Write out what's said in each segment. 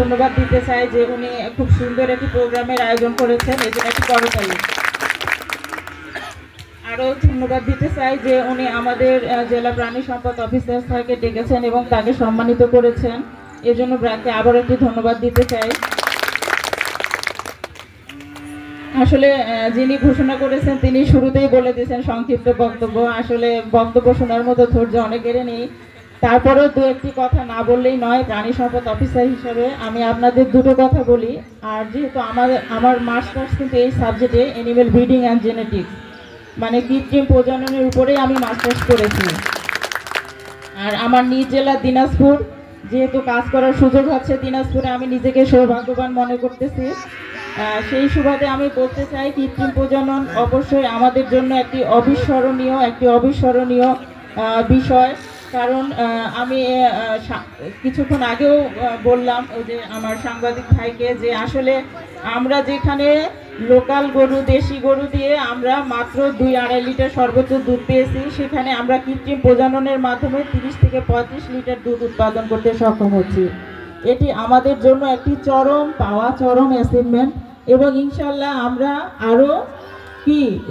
ধন্যবাদ দিতে চাই যে উনি খুব সুন্দর একটি প্রোগ্রামের আয়োজন করেছেন, এই জন্য একটি করতালি। আরও ধন্যবাদ দিতে চাই যে উনি আমাদের জেলা প্রাণী সম্পদ অফিসার স্যারকে ডেকেছেন এবং তাকে সম্মানিত করেছেন, এজন্য ব্র্যাককে আবারও একটি ধন্যবাদ দিতে চাই। আসলে যিনি ঘোষণা করেছেন তিনি শুরুতেই বলে দিয়েছেন সংক্ষিপ্ত বক্তব্য। আসলে বক্তব্য শোনার মতো ধৈর্য অনেকেরই নেই, তারপরেও দু একটি কথা না বললেই নয়। প্রাণী সম্পদ অফিসার হিসেবে আমি আপনাদের দুটো কথা বলি। আর যেহেতু আমার মাস্টার্স কিন্তু এই সাবজেক্টে অ্যানিমেল ব্রিডিং অ্যান্ড জেনেটিক্স, মানে কৃত্রিম প্রজননের উপরেই আমি মাস্টার্স করেছি। আর আমার নিজ জেলা দিনাজপুর, যেহেতু কাজ করার সুযোগ হচ্ছে দিনাজপুরে, আমি নিজেকে সৌভাগ্যবান মনে করতেছি। সেই সুবাদে আমি বলতে চাই কৃত্রিম প্রজনন অবশ্যই আমাদের জন্য একটি অবিস্মরণীয় বিষয়। কারণ আমি কিছুক্ষণ আগেও বললাম ওই যে আমার সাংবাদিক ভাইকে যে আসলে আমরা যেখানে লোকাল গরু, দেশি গরু দিয়ে আমরা মাত্র 2-2.5 লিটার সর্বোচ্চ দুধ পেয়েছি, সেখানে আমরা কৃত্রিম প্রজননের মাধ্যমে 30 থেকে 35 লিটার দুধ উৎপাদন করতে সক্ষম হচ্ছি। এটি আমাদের জন্য একটি চরম পাওয়া, চরম অ্যাচিভমেন্ট। এবং ইনশাল্লাহ আমরা আরও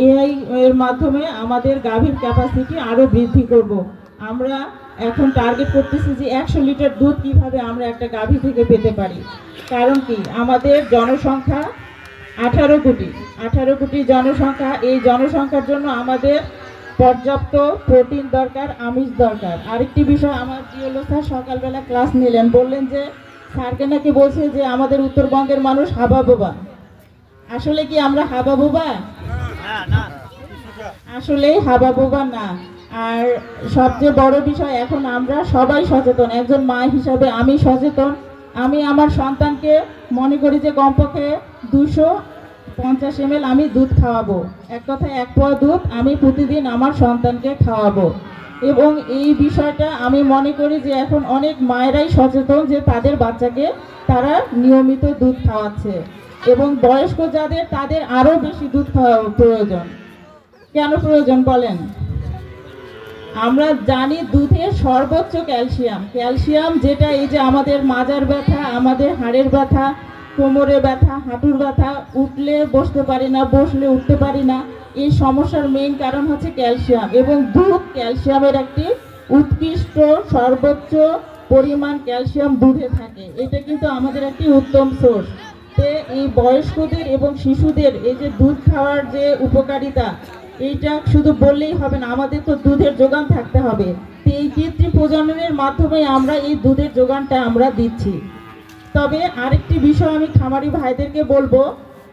এআই এর মাধ্যমে আমাদের গাভীর ক্যাপাসিটি আরও বৃদ্ধি করব। আমরা এখন টার্গেট করতেছি যে 100 লিটার দুধ কিভাবে আমরা একটা গাভী থেকে পেতে পারি। কারণ কি, আমাদের জনসংখ্যা 18 কোটি জনসংখ্যা। এই জনসংখ্যার জন্য আমাদের পর্যাপ্ত প্রোটিন দরকার, আমিষ দরকার। আরেকটি বিষয়, আমার জিওলো স্যার সকালবেলা ক্লাস নিলেন, বললেন যে স্যারকে নাকি বলছে যে আমাদের উত্তরবঙ্গের মানুষ হাবাবোবা। আসলে কি আমরা হাবাবোবা? আসলেই হাবাবোবা না। আর সবচেয়ে বড় বিষয়, এখন আমরা সবাই সচেতন। একজন মা হিসাবে আমি সচেতন। আমি আমার সন্তানকে মনে করি যে কমপক্ষে 250 ml আমি দুধ খাওয়াবো। এক কথায় 1 পোয়া দুধ আমি প্রতিদিন আমার সন্তানকে খাওয়াবো। এবং এই বিষয়টা আমি মনে করি যে এখন অনেক মায়েরাই সচেতন যে তাদের বাচ্চাকে তারা নিয়মিত দুধ খাওয়াচ্ছে। এবং বয়স্ক যাদের, তাদের আরও বেশি দুধ খাওয়া প্রয়োজন। কেন প্রয়োজন বলেন? আমরা জানি দুধে সর্বোচ্চ ক্যালসিয়াম, যেটা এই যে আমাদের মাজার ব্যথা, আমাদের হাড়ের ব্যথা, কোমরে ব্যথা, হাঁটুর ব্যথা, উঠলে বসতে পারি না, বসলে উঠতে পারি না, এই সমস্যার মেইন কারণ হচ্ছে ক্যালসিয়াম। এবং দুধ ক্যালসিয়ামের একটি উৎকৃষ্ট সর্বোচ্চ পরিমাণ ক্যালসিয়াম দুধে থাকে। এটা কিন্তু আমাদের একটি উত্তম সোর্স। এই বয়স্কদের এবং শিশুদের এই যে দুধ খাওয়ার যে উপকারিতা, এইটা শুধু বললেই হবে না, আমাদের তো দুধের যোগান থাকতে হবে। তো এই কৃত্রিম প্রজননের মাধ্যমে আমরা এই দুধের যোগানটা আমরা দিচ্ছি। তবে আরেকটি বিষয় আমি খামারি ভাইদেরকে বলবো,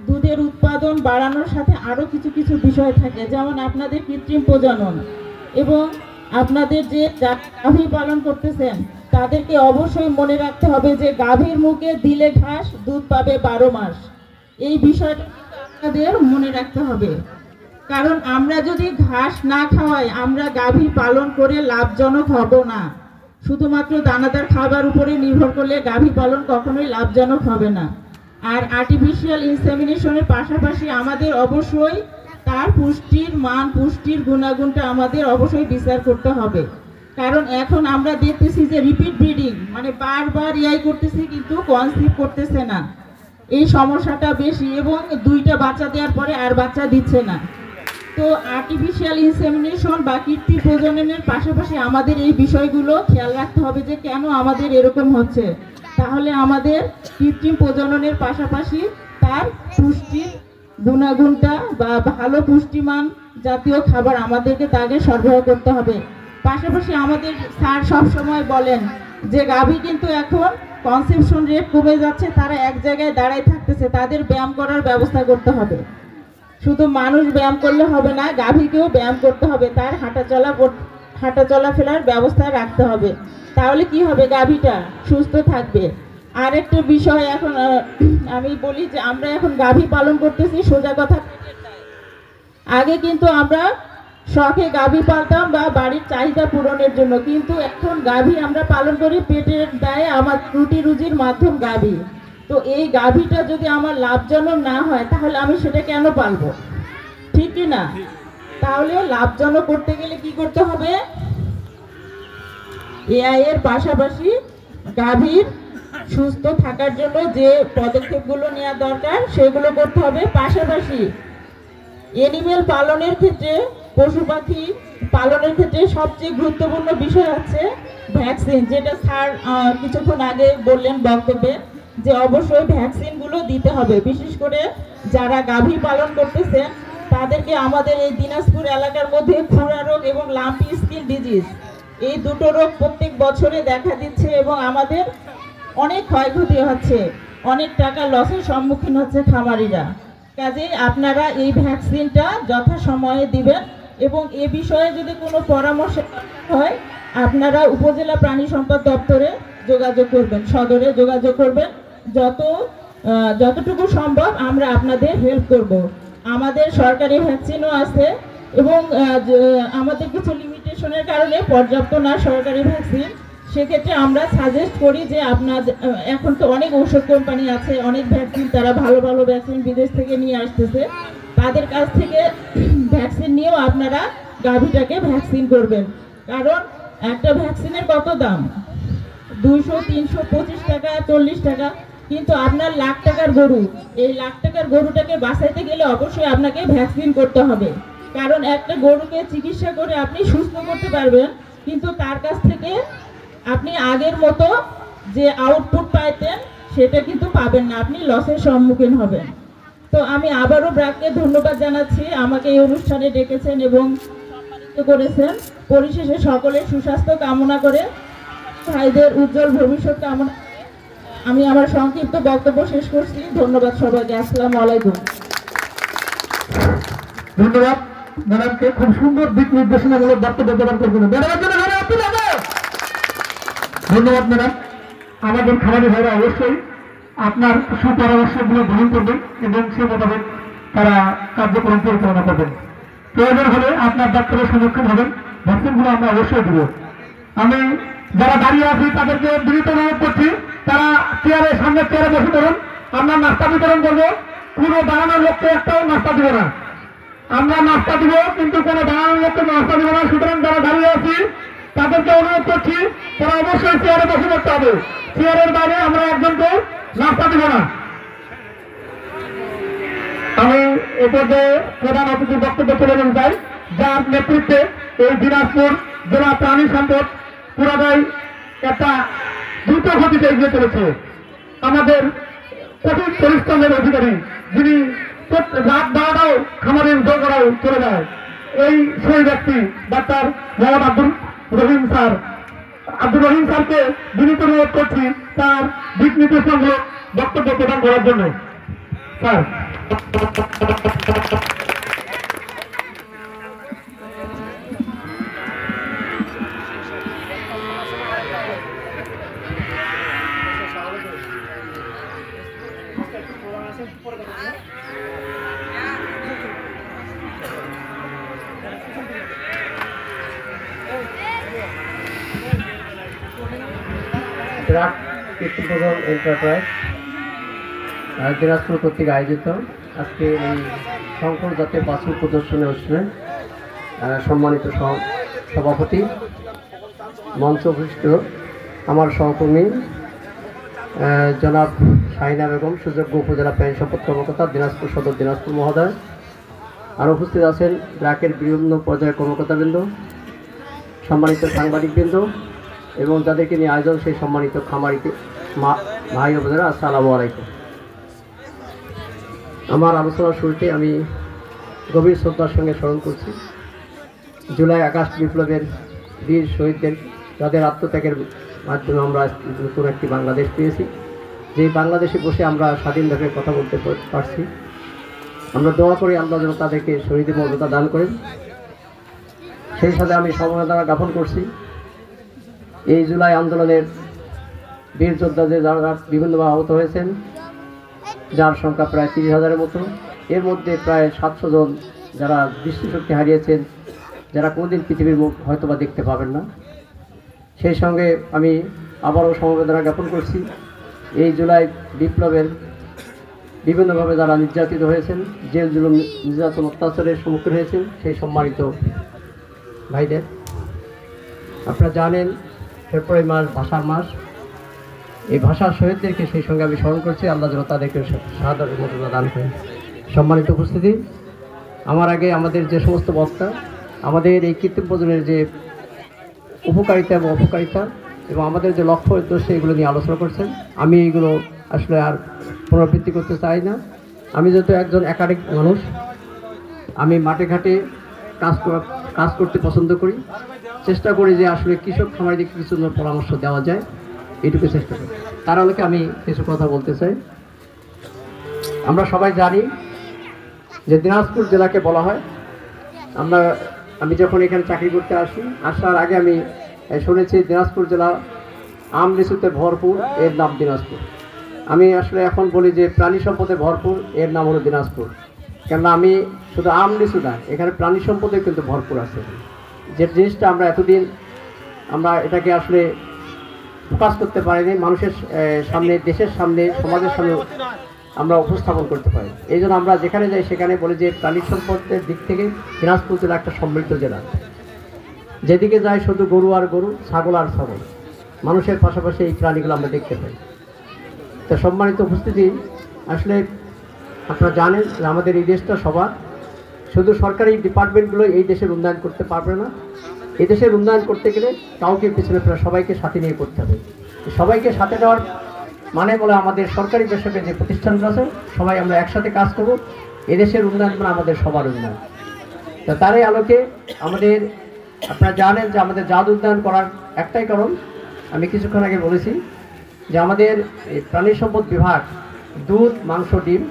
দুধের উৎপাদন বাড়ানোর সাথে আরও কিছু বিষয় থাকে, যেমন আপনাদের কৃত্রিম প্রজনন এবং আপনাদের যে গাভী পালন করতেছেন তাদেরকে অবশ্যই মনে রাখতে হবে যে গাভীর মুখে দিলে ঘাস, দুধ পাবে 12 মাস। এই বিষয়টা আপনাদের মনে রাখতে হবে। কারণ আমরা যদি ঘাস না খাওয়াই, আমরা গাভী পালন করে লাভজনক হব না। শুধুমাত্র দানাদার খাবার উপরে নির্ভর করলে গাভী পালন কখনোই লাভজনক হবে না। আর আর্টিফিশিয়াল ইনসেমিনেশনের পাশাপাশি আমাদের অবশ্যই তার পুষ্টির মান, পুষ্টির গুণাগুণটা আমাদের অবশ্যই বিচার করতে হবে। কারণ এখন আমরা দেখতেছি যে রিপিট ব্রিডিং, মানে বারবার ইয়াই করতেছি কিন্তু কনসিভ করতেছে না, এই সমস্যাটা বেশি। এবং 2টা বাচ্চা দেওয়ার পরে আর বাচ্চা দিচ্ছে না। তো আর্টিফিশিয়াল ইনসেমিনেশন বা কৃত্রিম প্রজননের পাশাপাশি আমাদের এই বিষয়গুলো খেয়াল রাখতে হবে যে কেন আমাদের এরকম হচ্ছে। তাহলে আমাদের কৃত্রিম প্রজননের পাশাপাশি তার পুষ্টির গুণাগুণটা বা ভালো পুষ্টিমান জাতীয় খাবার আমাদেরকে তাকে সরবরাহ করতে হবে। পাশাপাশি আমাদের স্যার সবসময় বলেন যে গাভী কিন্তু এখন কনসেপশন রেট কমে যাচ্ছে, তারা এক জায়গায় দাঁড়ায় থাকতেছে, তাদের ব্যায়াম করার ব্যবস্থা করতে হবে। শুধু মানুষ ব্যায়াম করলে হবে না, গাভীকেও ব্যায়াম করতে হবে, তার হাঁটা চলাফেরার ব্যবস্থা রাখতে হবে। তাহলে কি হবে, গাভীটা সুস্থ থাকবে। আরেকটা বিষয় এখন আমি বলি যে আমরা এখন গাভী পালন করতেছি সোজা কথা। আগে কিন্তু আমরা শখে গাভী পালতাম বা বাড়ির চাহিদা পূরণের জন্য, কিন্তু এখন গাভী আমরা পালন করি পেটের দায়ে, আমার রুটি রুজির মাধ্যম গাভী। তো এই গাভীটা যদি আমার লাভজনক না হয় তাহলে আমি সেটা কেন পালবো? ঠিক কি না? তাহলে লাভজনক করতে গেলে কি করতে হবে? এআই এর পাশাপাশি গাভীর সুস্থ থাকার জন্য যে পদক্ষেপগুলো নেওয়া দরকার সেগুলো করতে হবে। পাশাপাশি এনিমেল পালনের ক্ষেত্রে, পশু পাখি পালনের ক্ষেত্রে সবচেয়ে গুরুত্বপূর্ণ বিষয় হচ্ছে ভ্যাকসিন, যেটা স্যার কিছুক্ষণ আগে বললেন বক্তব্যে, যে অবশ্যই ভ্যাকসিনগুলো দিতে হবে। বিশেষ করে যারা গাভী পালন করতেছেন তাদেরকে আমাদের এই দিনাজপুর এলাকার মধ্যে খুরা রোগ এবং লাম্পি স্কিন ডিজিজ, এই দুটো রোগ প্রত্যেক বছরে দেখা দিচ্ছে এবং আমাদের অনেক ক্ষয়ক্ষতি হচ্ছে, অনেক টাকা লসের সম্মুখীন হচ্ছে খামারিরা। কাজেই আপনারা এই ভ্যাকসিনটা যথাসময়ে দিবেন এবং এ বিষয়ে যদি কোনো পরামর্শ হয় আপনারা উপজেলা প্রাণী সম্পদ দপ্তরে যোগাযোগ করবেন, সদরে যোগাযোগ করবেন। যতটুকু সম্ভব আমরা আপনাদের হেল্প করব। আমাদের সরকারি ভ্যাকসিনও আছে এবং আমাদের কিছু লিমিটেশনের কারণে পর্যাপ্ত না সরকারি ভ্যাকসিন, সেক্ষেত্রে আমরা সাজেস্ট করি যে আপনাদের, এখন তো অনেক ঔষধ কোম্পানি আছে, অনেক ভ্যাকসিন, তারা ভালো ভালো ভ্যাকসিন বিদেশ থেকে নিয়ে আসতেছে, তাদের কাছ থেকে ভ্যাকসিন নিয়েও আপনারা গাভীটাকে ভ্যাকসিন করবেন। কারণ একটা ভ্যাকসিনের কত দাম? 200, 300, 25 টাকা, 40 টাকা। কিন্তু আপনার লাখ টাকার গরু, এই লাখ টাকার গরুটাকে বাঁচাইতে গেলে অবশ্যই আপনাকে ভ্যাকসিন করতে হবে। কারণ একটা গরুকে চিকিৎসা করে আপনি সুস্থ করতে পারবেন, কিন্তু তার কাছ থেকে আপনি আগের মতো যে আউটপুট পাইতেন সেটা কিন্তু পাবেন না, আপনি লসের সম্মুখীন হবেন। তো আমি আবারও ব্র্যাককে ধন্যবাদ জানাচ্ছি, আমাকে এই অনুষ্ঠানে ডেকেছেন এবং সম্মানিত করেছেন। পরিশেষে সকলের সুস্বাস্থ্য কামনা করে, ভাইদের উজ্জ্বল ভবিষ্যৎ কামনা, আমি আমার সংক্ষিপ্ত বক্তব্য শেষ করছি। ধন্যবাদ সবাইকে। আসসালামু আলাইকুম। ধন্যবাদ ম্যাডামকে, খুব সুন্দর দিক নির্দেশনামূলক বক্তব্য প্রদান করবেন। ধন্যবাদ ম্যাডাম। আমাদের খামারি ভাইরা অবশ্যই আপনার সুপরামর্শগুলো গ্রহণ করবেন এবং সে মোতাবেক তারা কার্যক্রম পরিচালনা করবেন। প্রয়োজন হলে আপনার দপ্তরের সম্মুখীন হবেন, ভ্যাকসিনগুলো আমরা অবশ্যই দেব। আমি যারা দাঁড়িয়ে আছি তাদেরকে বিনীত অনুরোধ করছি, তারা চেয়ারে, সামনের চেয়ারে বসে পড়ুন। আমরা নাস্তা বিতরণ করবো, কোনো দাঁড়ানোর লোককে একটাও নাস্তা দিব না। আমরা নাস্তা দিব কিন্তু কোনো দাঁড়ানোর লোককে নাস্তা দিব না। সুতরাং যারা দাঁড়িয়ে আছি তাদেরকে অনুরোধ করছি, তারা অবশ্যই চেয়ারে বসে পড়তে হবে। চেয়ারের বাইরে আমরা একজনকে নাস্তা দিব না। আমি এ পর্যায়ে প্রধান অতিথির বক্তব্য তুলে নিতে চাই, যার নেতৃত্বে এই দিনাজপুর জেলা প্রাণী সম্পদ পুরাদায় একটা দ্রুত গতিতে এগিয়ে চলেছে। আমাদের কঠিন পরিশ্রমের অধিকারী, যিনি রাত 12টাও খামারের দোকানাও চলে যায়, এই সেই ব্যক্তি ডাক্তার মোহাম্মদ আব্দুর রহিম স্যারকে বিনীত অনুরোধ করছি তার দিক নির্দেশনামূলক বক্তব্য প্রদান করার জন্য। স্যার। ব্র্যাক কৃত্রিম এন্টারপ্রাইজ দিনাজপুর কর্তৃক আয়োজিত আজকে এই শঙ্কর জাতীয় বাছুর প্রদর্শনী অনুষ্ঠানে সম্মানিত সভাপতি, মঞ্চভূষ্ট আমার সহকর্মী জনাব শাহিনা বেগম, সুযোগ্য উপজেলা প্রাণী সম্পদ কর্মকর্তা, দিনাজপুর সদর দিনাজপুর মহোদয়, আর উপস্থিত আছেন ব্র্যাকের বিভিন্ন পর্যায়ের কর্মকর্তাবৃন্দ, সম্মানিত সাংবাদিকবৃন্দ এবং যাদেরকে নিয়ে আয়োজন সেই সম্মানিত খামারিকে ভাই ও বোনেরা, আসসালামু আলাইকুম। আমার আলোচনার শুরুতে আমি গভীর শ্রদ্ধার সঙ্গে স্মরণ করছি জুলাই আগস্ট বিপ্লবের বীর শহীদদের, যাদের আত্মত্যাগের মাধ্যমে আমরা নতুন একটি বাংলাদেশ পেয়েছি, যে বাংলাদেশে বসে আমরা স্বাধীনভাবে কথা বলতে পারছি। আমরা দোয়া করি আল্লাহ যেন তাদেরকে শহীদের মর্যাদা দান করেন। সেই সাথে আমি সমবেদনা জ্ঞাপন করছি এই জুলাই আন্দোলনের বীর যোদ্ধাদের যারা বিভিন্নভাবে আহত হয়েছেন, যার সংখ্যা প্রায় 30,000-এর মতো। এর মধ্যে প্রায় 700 জন যারা দৃষ্টিশক্তি হারিয়েছেন, যারা কোনোদিন পৃথিবীর মুখ হয়তোবা দেখতে পাবেন না। সেই সঙ্গে আমি আবারও সমবেদনা জ্ঞাপন করছি এই জুলাই বিপ্লবের বিভিন্নভাবে যারা নির্যাতিত হয়েছেন, জেল জুলুম নির্যাতন অত্যাচারের সম্মুখীন হয়েছেন সেই সম্মানিত ভাইদের। আপনারা জানেন ফেব্রুয়ারি মাস ভাষার মাস, এই ভাষার শহীদদেরকে সেই সঙ্গে আমি স্মরণ করছি। আল্লাহ যেন তাদেরকে শাহাদাতের মর্যাদা দান করেন। সম্মানিত উপস্থিতি, আমার আগে আমাদের যে সমস্ত বক্তা আমাদের এই কৃত্রিম প্রজন্মের যে উপকারিতা এবং অপকারিতা এবং আমাদের যে লক্ষ্য উদ্দেশ্য এগুলো নিয়ে আলোচনা করছেন, আমি এইগুলো আসলে আর পুনরাবৃত্তি করতে চাই না। আমি যেহেতু একজন একাডেমিক মানুষ, আমি মাঠে ঘাটে কাজ করতে পছন্দ করি, চেষ্টা করি যে আসলে কৃষক খামারিদের কিছু পরামর্শ দেওয়া যায়, এইটুকু চেষ্টা করি। তার আলোকে আমি কিছু কথা বলতে চাই। আমরা সবাই জানি যে দিনাজপুর জেলাকে বলা হয়, আমি যখন এখানে চাকরি করতে আসার আগে আমি শুনেছি দিনাজপুর জেলা আম লিচুতে ভরপুর, এর নাম দিনাজপুর। আমি আসলে এখন বলি যে প্রাণী সম্পদে ভরপুর, এর নাম হলো দিনাজপুর। কেননা আমি শুধু আম লিচু না, এখানে প্রাণী সম্পদে কিন্তু ভরপুর আছে। যে জিনিসটা আমরা এতদিন আমরা এটাকে আসলে ফোকাস করতে পারিনি, মানুষের সামনে, দেশের সামনে, সমাজের সামনে আমরা উপস্থাপন করতে পারি। এই জন্য আমরা যেখানে যাই সেখানে বলি যে প্রাণী সম্পদের দিক থেকে দিনাজপুর জেলা একটা সমৃদ্ধ জেলা। যেদিকে যাই শুধু গরু আর গরু, ছাগল আর ছাগল, মানুষের পাশাপাশি এই প্রাণীগুলো আমরা দেখতে পাই। তো সম্মানিত উপস্থিতি, আসলে আপনারা জানেন যে আমাদের এই দেশটা সবার, শুধু সরকারি ডিপার্টমেন্টগুলো এই দেশের উন্নয়ন করতে পারবে না। এই দেশের উন্নয়ন করতে গেলে কাউকে পিছনে ফেলে সবাইকে সাথে নিয়ে করতে হবে। সবাইকে সাথে নেওয়ার মানে বলে আমাদের সরকারি বেসরকারি যে প্রতিষ্ঠানগুলো আছে সবাই আমরা একসাথে কাজ করব, এদেশের উন্নয়ন মানে আমাদের সবার উন্নয়ন। তো তারই আলোকে আমাদের, আপনারা জানেন যে আমাদের জাত উন্নয়ন করার একটাই কারণ, আমি কিছুক্ষণ আগে বলেছি যে আমাদের প্রাণী সম্পদ বিভাগ দুধ, মাংস, ডিম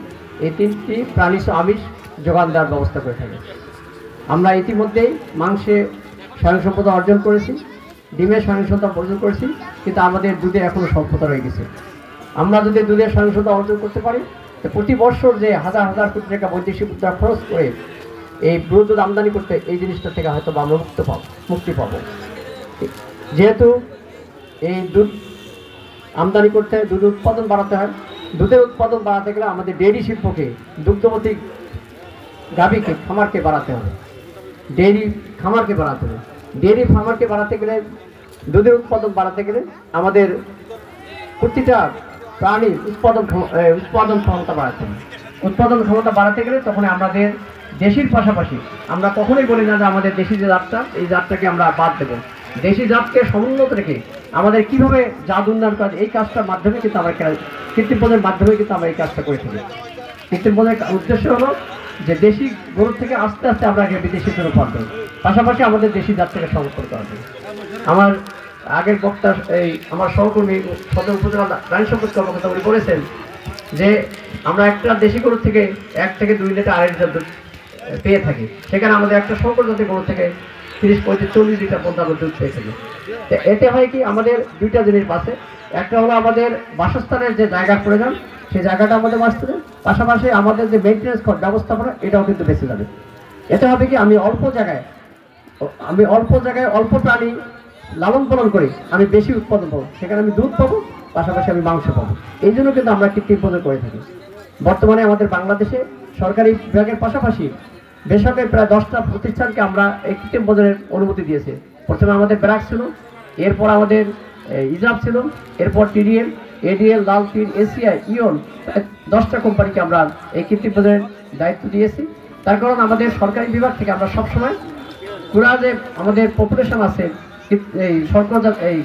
এই তিনটি প্রাণী আমিষ যোগান দেওয়ার ব্যবস্থা করে থাকে। আমরা ইতিমধ্যেই মাংসে স্বয়ংসম্পদা অর্জন করেছি, ডিমের স্বয়ংসম্পদা অর্জন করেছি, কিন্তু আমাদের দুধে এখনও স্বল্পতা রয়ে গেছে। আমরা যদি দুধের স্বয়ংসম্পদা অর্জন করতে পারি, তো প্রতি বছর যে হাজার হাজার কোটি টাকা বৈদেশিক মুদ্রা খরচ করে এই ব্রু দুধ আমদানি করতে, এই জিনিসটা থেকে হয়তো আমরা মুক্তি পাব। যেহেতু এই দুধ আমদানি করতে হয়, দুধ উৎপাদন বাড়াতে হয়, দুধের উৎপাদন বাড়াতে গেলে আমাদের ডেয়ারি শিল্পকে, দুগ্ধবতী গাভীকে, খামারকে বাড়াতে হবে, ডেয়ারি খামারকে বাড়াতে হবে। ডেয়ারি ফার্মারকে বাড়াতে গেলে, দুধের উৎপাদন বাড়াতে গেলে আমাদের প্রতিটা প্রাণীর উৎপাদন ক্ষমতা বাড়াতে হবে। উৎপাদন ক্ষমতা বাড়াতে গেলে তখন আমাদের দেশির পাশাপাশি আমরা কখনোই বলি না যে আমাদের দেশি যে জাতটা, এই জাতটাকে আমরা বাদ দেবো। দেশি জাতকে সমুন্নত রেখে আমাদের কীভাবে জাত উন্নয়ন কাজ, এই কাজটার মাধ্যমে কিন্তু আমরা কৃত্রিম পদের মাধ্যমে কিন্তু আমরা এই কাজটা করে থাকি। কৃত্রিম পদের উদ্দেশ্য হলো যে দেশি গরুর থেকে আস্তে আস্তে আমরা বিদেশি গরু পাবো, পাশাপাশি আমাদের দেশি জাতটাকে সংরক্ষণ করা হবে। আমার আগের বক্তা আমার সহকর্মী সদর উপজেলা প্রাণী সম্পদ কর্মকর্তা উনি বলেছেন যে আমরা একটা দেশি গরু থেকে 1 থেকে 2 লিটার 2.5 লিটার দুধ পেয়ে থাকি, সেখানে আমাদের একটা শঙ্কর জাতের গরু থেকে 30, 35, 40 লিটার পর্যন্ত দুধ পেয়ে থাকি। এতে হয় কি, আমাদের দুইটা জিনিস বাঁচে। একটা হলো আমাদের বাসস্থানের যে জায়গার প্রয়োজন, সেই জায়গাটা আমাদের বাঁচতে, পাশাপাশি আমাদের যে মেনটেন্যান্স ব্যবস্থাপনা, এটাও কিন্তু বেঁচে যাবে। এতে হবে কি, আমি অল্প জায়গায় অল্প প্রাণী লালন পালন করি, আমি বেশি উৎপাদন পাবো, সেখানে আমি দুধ পাবো, পাশাপাশি আমি মাংস পাবো। এই জন্য কিন্তু আমরা কৃত্রিম পদের করে থাকি। বর্তমানে আমাদের বাংলাদেশে সরকারি বিভাগের পাশাপাশি বেসরকারি প্রায় 10টা প্রতিষ্ঠানকে আমরা এই কৃত্রিম পদের অনুমতি দিয়েছে। প্রথমে আমাদের ব্র্যাক ছিল, এরপর আমাদের ইজাব ছিল, এরপর টিডিএল, এডিএল, লালটিন, এসিআই, ইয়ন, 10টা কোম্পানিকে আমরা এই কৃত্রিম পদের দায়িত্ব দিয়েছি। তার কারণ আমাদের সরকারি বিভাগ থেকে আমরা সবসময় পুরা যে আমাদের পপুলেশন আছে এই সরকার এই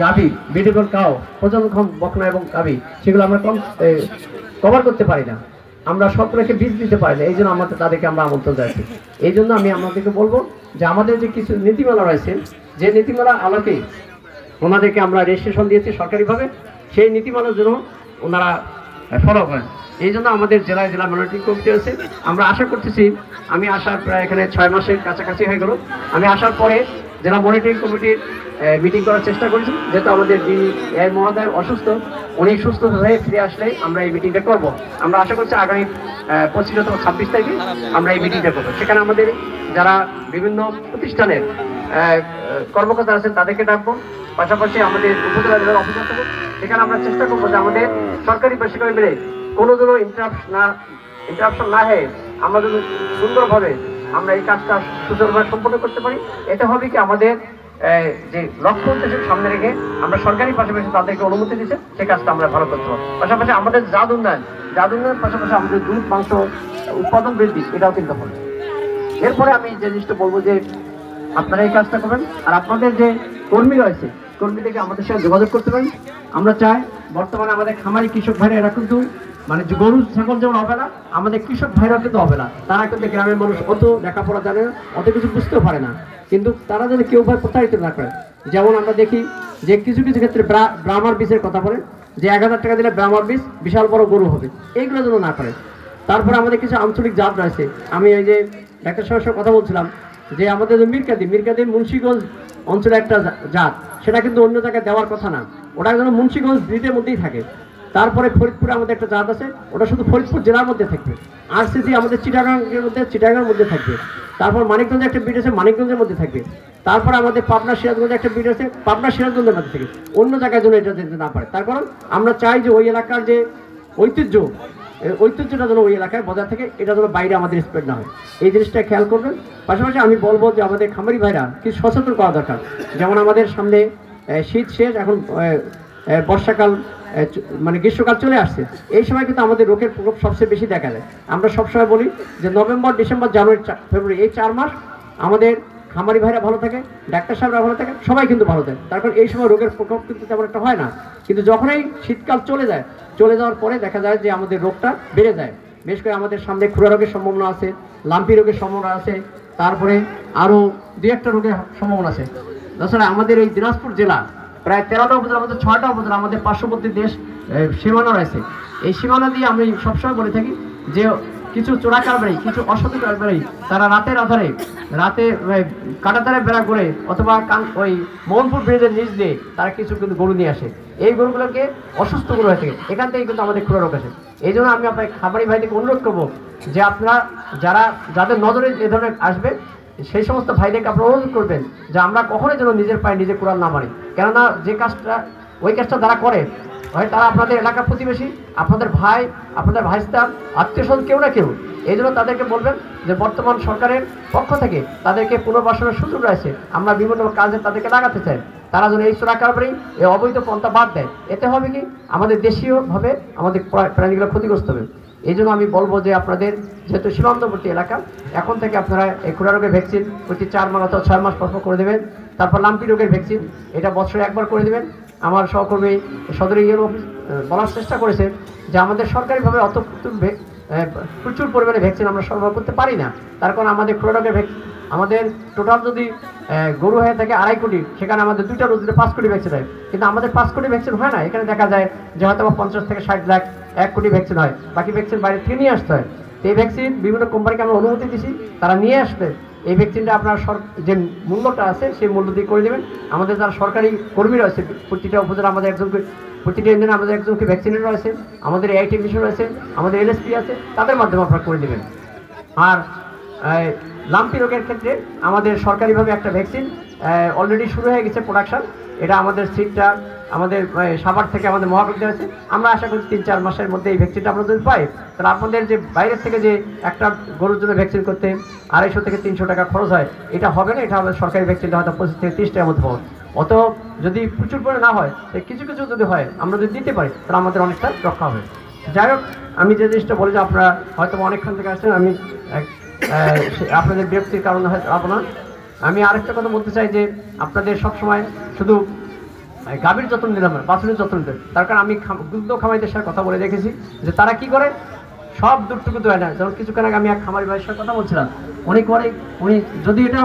গাভী, বিডিবল কাউ, প্রজননক্ষম বকনা এবং গাভী, সেগুলো আমরা কভার করতে পারি না, আমরা সকলকে বীজ দিতে পারি না। এই জন্য আমাদের তাদেরকে আমরা আমন্ত্রণ জানাচ্ছি। এই জন্য আমি আপনাদেরকে বলবো যে আমাদের যে কিছু নীতিমালা রয়েছে, যে নীতিমালা আলোকে ওনাদেরকে আমরা রেজিস্ট্রেশন দিয়েছি সরকারিভাবে, সেই নীতিমালার জন্য ওনারা ফলো করেন। এই জন্য আমাদের জেলা মনিটরিং কমিটি আছে। আমরা আশা করতেছি, আমি আসার প্রায় এখানে 6 মাসের কাছাকাছি হয়ে গেল, আমি আসার পরে জেলা মনিটরিং কমিটির মিটিং করার চেষ্টা করেছি। যেহেতু আমাদের এর মহোদয় অসুস্থ, উনি সুস্থ হয়ে ফিরে আসলে আমরা এই মিটিংটা করব। আমরা আশা করছি আগামী 25 অথবা 26 তারিখে আমরা এই মিটিংটা করবো। সেখানে আমাদের যারা বিভিন্ন প্রতিষ্ঠানের কর্মকর্তা আছেন তাদেরকে ডাকবো, পাশাপাশি আমাদের উপজেলা জেলার অফিসার থাকবো। সেখানে আমরা চেষ্টা করবো যে আমাদের সরকারি বেসরকারি মিলে কোনো ধরনের ইন্টারাপশন না হয়ে আমরা যদি সুন্দরভাবে আমরা এই কাজটা সুন্দরভাবে সম্পন্ন করতে পারি, এটা হবে কি আমাদের যে লক্ষ্য উদ্দেশ্য সামনে রেখে আমরা সরকারি পাশাপাশি তাদেরকে অনুমতি দিচ্ছে, সেই কাজটা আমরা ভালো করতে পারবো। পাশাপাশি আমাদের জাত উন্নয়ন পাশাপাশি আমাদের দুধ মাংস উৎপাদন বৃদ্ধি, এটাও কিন্তু হবে। এরপরে আমি যে জিনিসটা বলবো যে আপনারা এই কাজটা করবেন, আর আপনাদের যে কর্মী রয়েছে কর্মীদেরকে আমাদের সাথে যোগাযোগ করতে পারেন। আমরা চাই বর্তমানে আমাদের খামারি কৃষক ভাইরা এরা কিন্তু মানে যে গরু ছাগল যেমন হবে না, আমাদের কৃষক ভাইরা কিন্তু হবে না। তারা কিন্তু গ্রামের মানুষ অত লেখাপড়া জানে না, অত কিছু বুঝতেও পারে না, কিন্তু তারা যেন কেউ ভাই প্রতারিত না করে। যেমন আমরা দেখি যে কিছু কিছু ক্ষেত্রে ব্রাহ্মার বীজের কথা বলে যে 1000 টাকা দিলে ব্রাহ্মার বীজ বিশাল বড় গরু হবে, এইগুলো যেন না করে। তারপরে আমাদের কিছু আঞ্চলিক জাত রয়েছে, আমি এই যে ডাক্তার সাহেবের সাথে কথা বলছিলাম যে আমাদের যে মিরকাদি মুন্সিগঞ্জ অঞ্চলে একটা জাত, সেটা কিন্তু অন্য জায়গায় দেওয়ার কথা না, ওটা যেন মুন্সিগঞ্জ ব্রিডের মধ্যেই থাকে। তারপরে ফরিদপুরে আমাদের একটা জাত আছে, ওটা শুধু ফরিদপুর জেলার মধ্যে থাকবে। আরসিসি আমাদের চিটাগাংয়ের মধ্যে থাকবে। তারপর মানিকগঞ্জে একটা ব্রিড আছে, মানিকগঞ্জের মধ্যে থাকবে। তারপর আমাদের পাবনা সিরাজগঞ্জে একটা ব্রিড আছে, পাবনা সিরাজগঞ্জের মধ্যে থাকে, অন্য জায়গায় যেন এটা যেতে না পারে। তার কারণ আমরা চাই যে ওই এলাকার যে ঐতিহ্যটা যেন ওই এলাকায় বজায় থাকে, এটা যেন বাইরে আমাদের স্প্রেড না হয়, এই জিনিসটা খেয়াল করবেন। পাশাপাশি আমি বলবো যে আমাদের খামারি ভাইরা কিছু সচেতন করা দরকার। যেমন আমাদের সামনে শীত শেষ, এখন বর্ষাকাল মানে গ্রীষ্মকাল চলে আসছে, এই সময় কিন্তু আমাদের রোগের প্রকোপ সবচেয়ে বেশি দেখা যায়। আমরা সবসময় বলি যে নভেম্বর, ডিসেম্বর, জানুয়ারি, ফেব্রুয়ারি এই 4 মাস আমাদের খামারি ভাইরা ভালো থাকে, ডাক্তার সাহেবরা ভালো থাকে, সবাই কিন্তু ভালো থাকে। তার কারণ এই সময় রোগের প্রকোপ কিন্তু তেমন একটা হয় না। কিন্তু যখনই শীতকাল চলে যাওয়ার পরে দেখা যায় যে আমাদের রোগটা বেড়ে যায়। বিশেষ করে আমাদের সামনে খুরা রোগের সম্ভাবনা আছে, লাম্পি রোগের সম্ভাবনা আছে, তারপরে আরও 2-1টা রোগের সম্ভাবনা আছে। তাছাড়া আমাদের এই দিনাজপুর জেলা প্রায় 13টা উপজেলা, আমাদের 6টা উপজেলা, আমাদের পার্শ্ববর্তী দেশ সীমানা রয়েছে। এই সীমানা দিয়ে আমি সবসময় বলে থাকি যে কিছু চোরাকারবারি, কিছু অসাধু কারবারি, তারা রাতের আধারে কাঁটাতারে বেড়া করে অথবা ওই মোহনপুর ব্রিজের নিচ দিয়ে তারা কিছু কিন্তু গরু নিয়ে আসে। এই গরুগুলোকে অসুস্থ গরু হয়ে থাকে, এখান থেকে কিন্তু আমাদের খুরা রোগ আসে। এই জন্য আমি আপনার খামারি ভাইদেরকে অনুরোধ করবো যে আপনারা যাদের নজরে এ ধরনের আসবে সেই সমস্ত ভাইদেরকে আপনারা অনুরোধ করবেন যে আমরা কখনোই যেন নিজের পায়ে নিজে কোরআন না মানি। কেননা যে কাজটা ওই কাজটা যারা করে হয় তারা আপনাদের এলাকার প্রতিবেশী, আপনাদের ভাই, আপনাদের ভাইস্তা, আত্মীয়স্বজন কেউ না কেউ। এই জন্য তাদেরকে বলবেন যে বর্তমান সরকারের পক্ষ থেকে তাদেরকে পুনর্বাসনের সুযোগ রয়েছে, আমরা বিভিন্ন কাজে তাদেরকে লাগাতে চাই। তারা যেন এই চোরাকারবারি, এই অবৈধ পন্থা বাদ দেয়। এতে হবে কি আমাদের দেশীয়ভাবে আমাদের প্রাণীগুলো ক্ষতিগ্রস্ত হবে। এই জন্য আমি বলবো যে আপনাদের যেহেতু সীমান্তবর্তী এলাকা, এখন থেকে আপনারা এই খুরা রোগের ভ্যাকসিন প্রতি 4 মাস অথবা 6 মাস পর করে দেবেন। তারপর লাম্পি রোগের ভ্যাকসিন এটা বছরে একবার করে দেবেন। আমার সহকর্মী সদর ইউরো অফিস বলার চেষ্টা করেছে যে আমাদের সরকারিভাবে অত প্রচুর পরিমাণে ভ্যাকসিন আমরা সরবরাহ করতে পারি না। তার কারণ আমাদের খুরা রোগের আমাদের টোটাল যদি গরু হয়ে থাকে 2.5 কোটি, সেখানে আমাদের 2টা রোজ 5 কোটি ভ্যাকসিন হয়, কিন্তু আমাদের 5 কোটি ভ্যাকসিন হয় না। এখানে দেখা যায় যে হয়তো 50 থেকে 60 লাখ 1 কোটি ভ্যাকসিন হয়, বাকি ভ্যাকসিন বাইরে থেকে নিয়ে আসতে হয়। তো এই ভ্যাকসিন বিভিন্ন কোম্পানিকে আমরা অনুমতি দিচ্ছি, তারা নিয়ে আসবে। এই ভ্যাকসিনটা আপনার যে মূল্যটা আছে সেই মূল্য দিয়ে করে দেবেন। আমাদের যারা সরকারি কর্মী রয়েছে প্রতিটা উপজেলা আমাদের প্রতিটা ইউনিয়নে আমাদের একজনকে ভ্যাকসিনের রয়েছে, আমাদের AIT মিশন রয়েছে, আমাদের LSP আছে, তাদের মাধ্যমে আপনারা করে দেবেন। আর লাম্পি রোগের ক্ষেত্রে আমাদের সরকারিভাবে একটা ভ্যাকসিন অলরেডি শুরু হয়ে গেছে প্রোডাকশন। এটা আমাদের সিটটা আমাদের সাভার থেকে আমাদের মহাবিদ্যালয় আছে। আমরা আশা করছি 3-4 মাসের মধ্যে এই ভ্যাকসিনটা আমরা যদি পাই, তাহলে আপনাদের যে বাইরের থেকে যে একটা গরুর জন্য ভ্যাকসিন করতে 250 থেকে 300 টাকা খরচ হয়, এটা হবে না। এটা হবে সরকারি ভ্যাকসিনটা হয়তো 25 থেকে 30 টাকার মধ্যে পাবো। অত যদি প্রচুর পরিমাণে না হয়, কিছু কিছু যদি হয়, আমরা যদি দিতে পারি, তাহলে আমাদের অনেকটা রক্ষা হবে। যাই হোক, আমি যে জিনিসটা বলি যে আপনারা হয়তো অনেকক্ষণ থেকে আসছেন, আমি আপনাদের বিরক্তির কারণে হয়তো আপনার আমি আরেকটা কথা বলতে চাই যে আপনাদের সবসময় শুধু গাভীর যত্ন নিলাম না, বাছুরের যত্ন নিতে। তার কারণ আমি দুগ্ধ খামারিদের সাথে কথা বলে দেখেছি যে তারা কি করে, সব দুধটুকু দেয় না। যেমন কিছুক্ষণ আগে আমি এক খামারি ভাইয়ের সাথে কথা বলছিলাম, উনি যদি এটা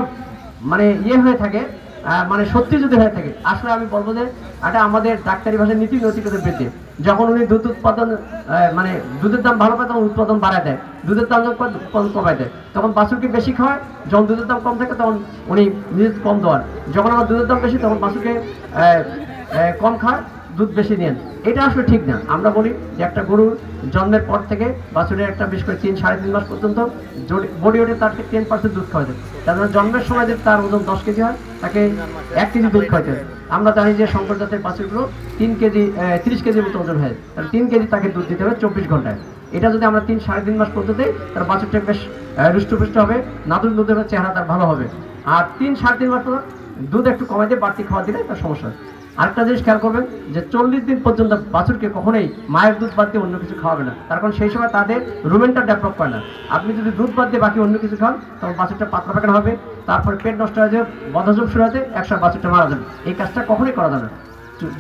মানে হয়ে থাকে, মানে সত্যি যদি হয়ে থাকে, আসলে আমি বলবো যে এটা আমাদের ডাক্তারি ভাষায় নীতি নৈতিকতার বৃদ্ধি। যখন উনি দুধ উৎপাদন মানে দুধের দাম ভালো পায়, তখন উৎপাদন বাড়ায় দেয়, দুধের দাম যখন কমায় দেয়, তখন বাছুরকে বেশি খাওয়ায়। যখন দুধের দাম কম থাকে তখন উনি দুধ কম দেওয়ার, যখন আমার দুধের দাম বেশি তখন বাছুরকে কম খায়, দুধ বেশি নেন। এটা আসলে ঠিক না। আমরা বলি যে একটা গরুর জন্মের পর থেকে বাছুরের একটা বিশেষ করে 3-3.5 মাস পর্যন্ত বডি ওঠে, তাকে 10% দুধ খাওয়াতে। তার মানে জন্মের সময় যদি তার ওজন 10 কেজি হয়, তাকে 1 কেজি দুধ খাওয়াতে হয়। আমরা জানি যে শঙ্কর জাতের বাছুরগুলো 30 কেজির মতো ওজন হয়, তাহলে 3 কেজি তাকে দুধ দিতে হবে 24 ঘন্টায়। এটা যদি আমরা 3-3.5 মাস পর্যন্ত দিই, তার বাছুরটা বেশ হৃষ্টপুষ্ট হবে, নাদুর দুধের চেহারা তার ভালো হবে। আর 3-3.5 মাস পর দুধ একটু কমাই দিয়ে বাড়তি খাওয়া দিলে তার সমস্যা হয়। আরেকটা জিনিস খেয়াল করবেন যে 40 দিন পর্যন্ত বাছুরকে কখনোই মায়ের দুধ বাদ দিয়ে অন্য কিছু খাওয়াবে না, তার কারণ সেই সময় তাদের রুমেনটা ডেভেলপ করে না। আপনি যদি দুধ বাদ দিয়ে বাকি অন্য কিছু খান তখন বাছুরটা পাতলা পায়খানা হবে, তারপরে পেট নষ্ট হয়ে যাবে, বদহজম শুরু হয়ে যাবে, একসাথে বাছুরটা মারা যাবে। এই কাজটা কখনোই করা যাবে না।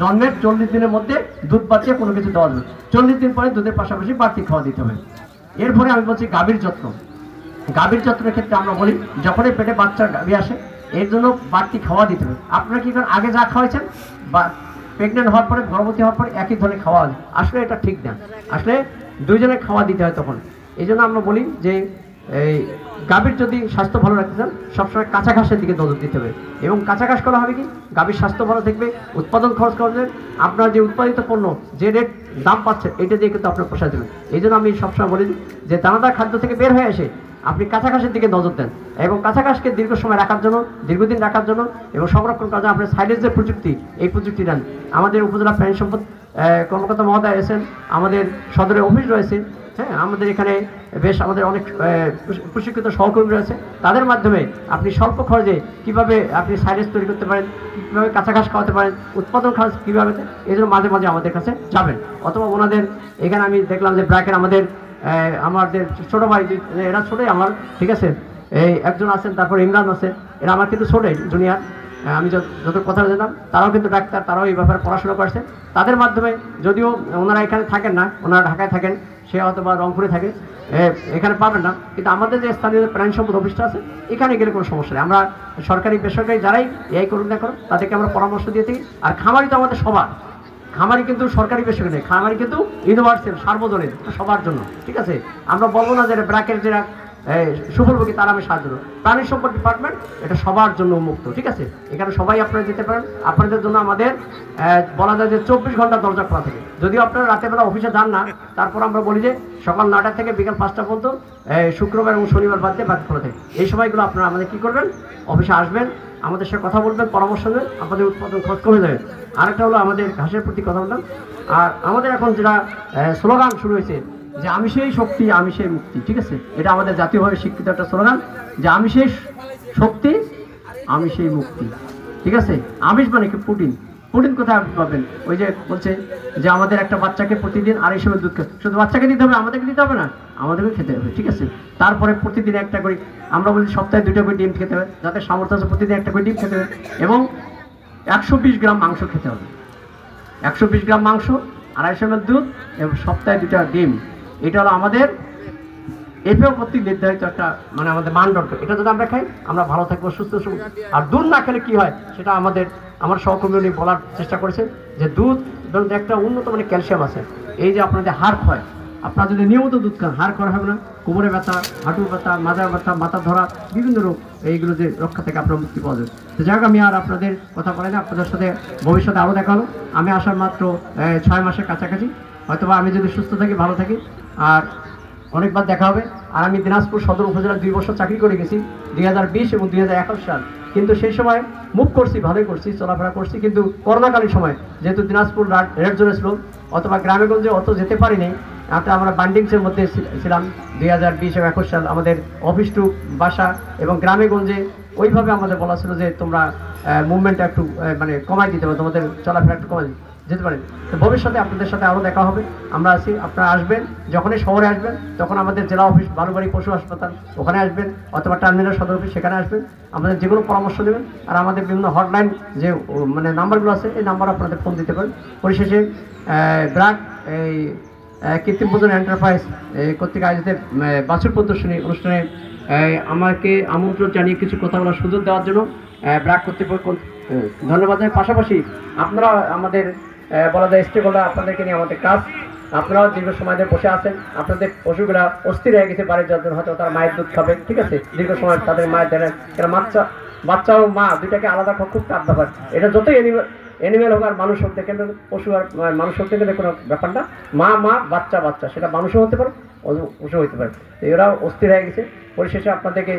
জন্মের 40 দিনের মধ্যে দুধ বাদ দিয়ে কোনো কিছু দেওয়া যাবে। 40 দিন পরে দুধের পাশাপাশি বাড়তি খাওয়া দিতে হবে। এরপরে আমি বলছি গাভীর যত্ন। গাভীর যত্নের ক্ষেত্রে আমরা বলি যখনই পেটে বাচ্চা গাভী আসে এর জন্য বাড়তি খাওয়া দিতে হবে। আপনারা কি করেন, আগে যা খাওয়াইছেন বা প্রেগনেন্ট হওয়ার পরে, গর্ভবতী হওয়ার পরে একই ধরনের খাওয়া, আসলে এটা ঠিক না। আসলে দুইজনের খাওয়া দিতে হয় তখন। এই জন্য আমরা বলি যে এই গাভীর যদি স্বাস্থ্য ভালো রাখতে চান সবসময় কাঁচা ঘাসের দিকে নজর দিতে হবে। এবং কাঁচা ঘাস করা হবে কি, গাভীর স্বাস্থ্য ভালো থাকবে, উৎপাদন খরচ করবেন, আপনার যে উৎপাদিত পণ্য যে রেট দাম পাচ্ছে এটা দিয়ে কিন্তু আপনার পোষায় দেবেন। এই জন্য আমি সবসময় বলি যে দানাদার খাদ্য থেকে বের হয়ে আসে আপনি কাঁচা ঘাসের দিকে নজর দেন, এবং কাঁচা ঘাসকে দীর্ঘ সময় রাখার জন্য, দীর্ঘদিন রাখার জন্য এবং সংরক্ষণ করার জন্য আপনার সাইলেজ যে প্রযুক্তি, এই প্রযুক্তি নেন। আমাদের উপজেলা প্রাণী সম্পদ কর্মকর্তা মহোদয় আছেন, আমাদের সদরে অফিস রয়েছে, হ্যাঁ, আমাদের এখানে বেশ আমাদের অনেক প্রশিক্ষিত সহকর্মী রয়েছে। তাদের মাধ্যমে আপনি স্বল্প খরচে কীভাবে আপনি সাইলেজ তৈরি করতে পারেন, কীভাবে কাঁচা ঘাস খাওয়াতে পারেন, উৎপাদন খরচ কীভাবে, এই জন্য মাঝে মাঝে আমাদের কাছে যাবেন। অথবা ওনাদের এখানে আমি দেখলাম যে ব্র্যাকের আমাদের ছোটো ভাই, এরা ছোটোই আমার, ঠিক আছে, এই একজন আছেন, তারপর ইমরান আছে, এরা আমার কিন্তু ছোটোই জুনিয়র। আমি যত কথা জানলাম তারাও কিন্তু ডাক্তার, তারাও এই ব্যাপারে পড়াশোনা করছে। তাদের মাধ্যমে, যদিও ওনারা এখানে থাকেন না, ওনারা ঢাকায় থাকেন, সে হয়তো বা রংপুরে থাকে, এখানে পাবেন না, কিন্তু আমাদের যে স্থানীয় প্রাণী সম্পদ অফিসটা আছে এখানে গেলে কোনো সমস্যা নেই। আমরা সরকারি বেসরকারি যারাই এই করুন না করুন তাদেরকে আমরা পরামর্শ দিয়ে থাকি। আর খামারি তো আমাদের সবার, খামারি কিন্তু সরকারি বেসরকারি নেই, খামারি কিন্তু ইউনিভার্সাল, সার্বজনীন, সবার জন্য, ঠিক আছে। আমরা বলবো না যে ব্র্যাকের যারা সুফলভোগী তারা আমি সাহায্য করবো। প্রাণী সম্পদ ডিপার্টমেন্ট এটা সবার জন্য উন্মুক্ত, ঠিক আছে। এখানে সবাই আপনারা যেতে পারেন। আপনাদের জন্য আমাদের বলা যায় যে 24 ঘন্টা দরজা খোলা থাকে। যদিও আপনারা রাতের বেলা অফিসে যান না, তারপর আমরা বলি যে সকাল 9টা থেকে বিকাল 5টা পর্যন্ত শুক্রবার এবং শনিবার বাদ দিয়ে বাকি খোলা থাকে। এই সময়গুলো আপনারা আমাদের কী করবেন, অফিসে আসবেন, আমাদের সাথে কথা বলবেন, পরামর্শ নেবেন, আপনাদের উৎপাদন খরচ কমে যাবে। আরেকটা হলো আমাদের ঘাসের প্রতি কথা বললাম। আর আমাদের এখন যেটা স্লোগান শুরু হয়েছে যে আমি সেই শক্তি, আমি সেই মুক্তি, ঠিক আছে। এটা আমাদের জাতীয়ভাবে স্বীকৃত একটা স্লোগান যে আমি সেই শক্তি, আমি সেই মুক্তি, ঠিক আছে। আমিষ মানে কি, প্রোটিন। প্রোটিন কোথায় পাবেন? ওই যে বলছে যে আমাদের একটা বাচ্চাকে প্রতিদিন 250 দুধ খেতে, শুধু বাচ্চাকে দিতে হবে, আমাদেরকে দিতে হবে না, আমাদেরকে খেতে হবে, ঠিক আছে। তারপরে প্রতিদিন একটা করে, আমরা বলি সপ্তাহে 2টা করে ডিম খেতে হবে, যাতে সামর্থ্য আছে প্রতিদিন একটা করে ডিম খেতে হবে, এবং 120 গ্রাম মাংস খেতে হবে। 120 গ্রাম মাংস, 250 ml দুধ এবং সপ্তাহে 2টা ডিম। এটা হলো আমাদের এফএও কর্তৃক নির্ধারিত একটা মানে আমাদের মানদণ্ড। এটা যদি আমরা খাই আমরা ভালো থাকবো, সুস্থ। আর দুধ না খেলে কি হয় সেটা আমার সহকর্মী উনি বলার চেষ্টা করেছে যে দুধ ধরুন একটা উন্নত মানে ক্যালসিয়াম আছে। এই যে আপনাদের হাড় ক্ষয়, আপনারা যদি নিয়মিত দুধ খান হাড় ক্ষয় হবে না, কোমরে ব্যথা, হাঁটু ব্যথা, মাজা ব্যথা, মাথা ধরা, বিভিন্ন রোগ, এইগুলো যে রক্ষা থেকে আপনার মুক্তি পাওয়া যাবে। তো যাই হোক, আমি আর আপনাদের কথা বলে না, আপনাদের সাথে ভবিষ্যতে আরও দেখা হলো। আমি আসার মাত্র 6 মাসের কাছাকাছি, হয়তোবা আমি যদি সুস্থ থাকি, ভালো থাকি, আর অনেকবার দেখা হবে। আর আমি দিনাজপুর সদর উপজেলায় 2 বছর চাকরি করে গেছি, 2020 এবং 2021 সাল। কিন্তু সেই সময় মুভ করছি, ভালোই করছি, চলাফেরা করছি, কিন্তু করোনাকালীন সময় যেহেতু দিনাজপুর রেড জোনে ছিল, অথবা গ্রামেগঞ্জে অত যেতে পারিনি, আমরা বান্ডিংসের মধ্যে ছিলাম 2020 এবং 21 সাল। আমাদের অফিস টু বাসা এবং গ্রামেগঞ্জে ওইভাবে আমাদের বলা ছিল যে তোমরা মুভমেন্টটা একটু মানে কমাই দিতে পারো, তোমাদের চলাফেরা একটু কমাই যেতে পারেন। তো ভবিষ্যতে আপনাদের সাথে আরও দেখা হবে, আমরা আছি। আপনারা আসবেন, যখনই শহরে আসবেন তখন আমাদের জেলা অফিস বালুবাড়ি পশু হাসপাতাল ওখানে আসবেন, অথবা টার্মিনাল সদর অফিস সেখানে আসবেন, আমাদের যেগুলো পরামর্শ নেবেন। আর আমাদের বিভিন্ন হটলাইন যে মানে নাম্বারগুলো আছে এই নাম্বার আপনাদের ফোন দিতে পারেন। পরিশেষে ব্র্যাক এই কৃত্রিম প্রজনন এন্টারপ্রাইজ কর্তৃক আয়োজিত বাছুর প্রদর্শনী অনুষ্ঠানে আমাকে আমন্ত্রণ জানিয়ে কিছু কথা বলার সুযোগ দেওয়ার জন্য ব্র্যাক কর্তৃপক্ষ ধন্যবাদ জানাই। পাশাপাশি আপনারা আমাদের বলা যায় স্টেক হোল্ডার, আপনাদেরকে নিয়ে আমাদের কাজ। আপনারাও দীর্ঘ সময় ধরে বসে আছেন, আপনাদের পশুগুলা অস্থির হয়ে গেছে, বাড়ির যাওয়ার জন্য হয়তো তারা মায়ের দুধ খাবে, ঠিক আছে। দীর্ঘ সময় তাদের মায়ের দেন, এরা বাচ্চা ও মা দুইটাকে আলাদা খুব টাফ ব্যাপার। এটা যতই অ্যানিমেল হোক আর মানুষ হোক, দেখেন পশু আর মানুষ হোক থেকে কোনো ব্যাপার না, মা বাচ্চা সেটা মানুষও হতে পারে, পশু হতে পারে। এরা অস্থির হয়ে গেছে। পরিশেষে আপনাদেরকে